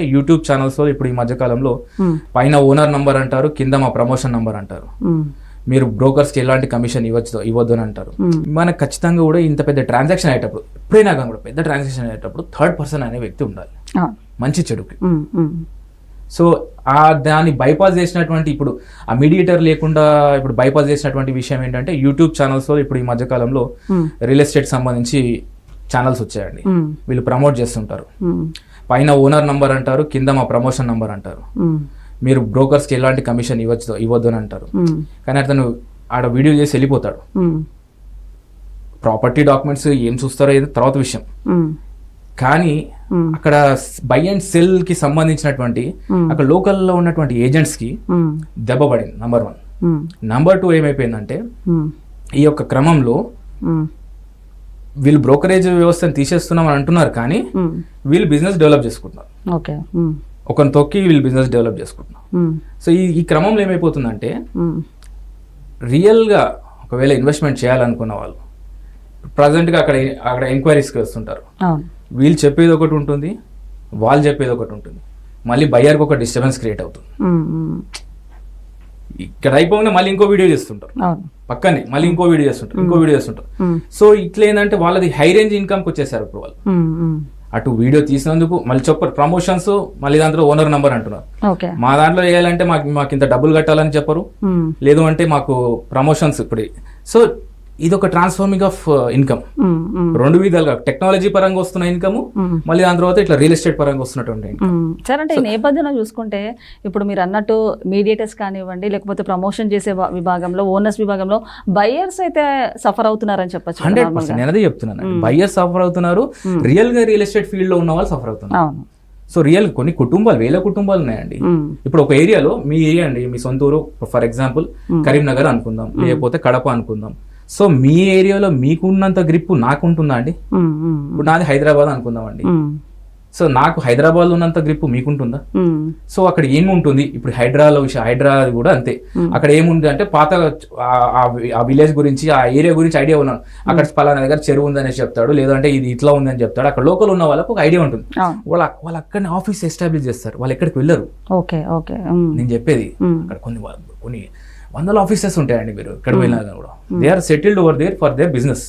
YouTube channels లో ఇప్పుడు ఈ మధ్య కాలంలో పైన ఓనర్ నంబర్ అంటారు, కింద మా ప్రమోషన్ నంబర్ అంటారు. మీరు బ్రోకర్స్ కి ఎలాంటి కమిషన్ ఇవ్వద్దు అని అంటారు. మనకు ఖచ్చితంగా కూడా ఇంత పెద్ద ట్రాన్సాక్షన్ అయ్యేటప్పుడు, ఎప్పుడైనా కానీ కూడా పెద్ద ట్రాన్సాక్షన్ అయ్యేటప్పుడు థర్డ్ పర్సన్ అనే వ్యక్తి ఉండాలి, మంచి చెడుకి. సో దాన్ని బైపాస్ చేసినటువంటి, ఇప్పుడు ఆ మీడియేటర్ లేకుండా ఇప్పుడు బైపాస్ చేసినటువంటి విషయం ఏంటంటే, యూట్యూబ్ ఛానల్స్ లో ఇప్పుడు ఈ మధ్య కాలంలో రియల్ ఎస్టేట్ సంబంధించి ఛానల్స్ వచ్చాయండి. వీళ్ళు ప్రమోట్ చేస్తుంటారు, పైన ఓనర్ నంబర్ అంటారు, కింద మా ప్రమోషన్ నంబర్ అంటారు. మీరు బ్రోకర్స్ కి ఎలాంటి కమిషన్ ఇవ్వద్దు అని అంటారు. కానీ అతను ఆడ వీడియో చేసి వెళ్ళిపోతాడు. ప్రాపర్టీ డాక్యుమెంట్స్ ఏం చూస్తారో ఏదో తర్వాత విషయం. కానీ అక్కడ బై అండ్ సెల్ కి సంబంధించినటువంటి అక్కడ లోకల్లో ఉన్నటువంటి ఏజెంట్స్ కి దెబ్బ పడింది. నంబర్ 1. నంబర్ 2 ఏమైపోయిందంటే, ఈ యొక్క క్రమంలో వీళ్ళు బ్రోకరేజ్ వ్యవస్థను తీసేస్తున్నాం అని అంటున్నారు, కానీ వీళ్ళు బిజినెస్ డెవలప్ చేసుకుంటున్నారు. ఒకరిని తొక్కి వీళ్ళు బిజినెస్ డెవలప్ చేసుకుంటున్నారు. సో ఈ క్రమంలో ఏమైపోతుందంటే, రియల్గా ఒకవేళ ఇన్వెస్ట్మెంట్ చేయాలనుకున్న వాళ్ళు ప్రజెంట్గా అక్కడ ఎంక్వైరీస్కి వస్తుంటారు. వీళ్ళు చెప్పేది ఒకటి ఉంటుంది, వాళ్ళు చెప్పేది ఒకటి ఉంటుంది. మళ్ళీ బయ్యర్కి ఒక డిస్టర్బెన్స్ క్రియేట్ అవుతుంది. ఇక్కడ అయిపోగానే మళ్ళీ ఇంకో వీడియో చేస్తుంటారు, పక్కనే మళ్ళీ ఇంకో వీడియో చేస్తుంటారు. సో ఇట్లా ఏంటంటే వాళ్ళది హై రేంజ్ ఇన్కమ్కి వచ్చేసారు ఇప్పుడు వాళ్ళు. అటు వీడియో తీసినందుకు మళ్ళీ చెప్పరు ప్రమోషన్స్, మళ్ళీ దాంట్లో ఓనర్ నంబర్ అంటున్నారు. మా దాంట్లో వేయాలంటే మాకు ఇంత డబ్బులు కట్టాలని చెప్పరు, లేదు అంటే మాకు ప్రమోషన్స్ ఇప్పుడు. సో ఇది ఒక ట్రాన్స్ఫార్మింగ్ ఆఫ్ ఇన్కమ్, రెండు విధాలుగా టెక్నాలజీ పరంగా వస్తున్న ఇన్కమ్, మళ్ళీ దాని తర్వాత ఇట్లా రియల్ ఎస్టేట్ పరంగా వస్తున్నటువంటి ఇన్కమ్. సరే, అంటే ఈ నేపథ్యంలో చూసుకుంటే ఇప్పుడు మీరు అన్నట్టు మీడియేటర్స్ కానివ్వండి, లేకపోతే ప్రమోషన్ చేసే విభాగంలో, ఓనర్స్ విభాగంలో బయ్యర్స్ అయితే సఫర్ అవుతున్నారని చెప్పచ్చు. 100% నేను అదే చెప్తున్నాను, బయ్యర్స్ సఫర్ అవుతున్నారు, రియల్ గా రియల్ ఎస్టేట్ ఫీల్డ్ లో ఉన్న వాళ్ళు సఫర్ అవుతున్నారు. సో రియల్ కొన్ని కుటుంబాలు, వేల కుటుంబాలు ఉన్నాయండి. ఇప్పుడు ఒక ఏరియాలో, మీ ఏరియా అండి, మీ సొంత ఊరు, ఫర్ ఎగ్జాంపుల్ కరీంనగర్ అనుకుందాం, లేకపోతే కడప అనుకుందాం. సో మీ ఏరియాలో మీకున్నంత గ్రిప్ నాకు ఉంటుందా అండి? ఇప్పుడు నాది హైదరాబాద్ అనుకుందాం అండి. సో నాకు హైదరాబాద్ లో ఉన్నంత గ్రిప్ మీకుంటుందా? సో అక్కడ ఏముంటుంది, ఇప్పుడు హైదరాబాద్ కూడా అంతే. అక్కడ ఏముంది అంటే, పాత ఆ విలేజ్ గురించి, ఆ ఏరియా గురించి ఐడియా ఉన్నాను. అక్కడ పలానా దగ్గర చెరువు ఉందనేసి చెప్తాడు, లేదంటే ఇది ఇట్లా ఉందని చెప్తాడు. అక్కడ లోకల్ ఉన్న వాళ్ళకు ఒక ఐడియా ఉంటుంది. వాళ్ళు అక్కడ ఆఫీస్ ఎస్టాబ్లిష్ చేస్తారు, వాళ్ళు ఎక్కడికి వెళ్ళరు. నేను చెప్పేది, అక్కడ కొన్ని వందల ఆఫీసెస్ ఉంటాయండి. మీరు ఎక్కడ వెళ్ళినా కూడా they are settled over there for their business.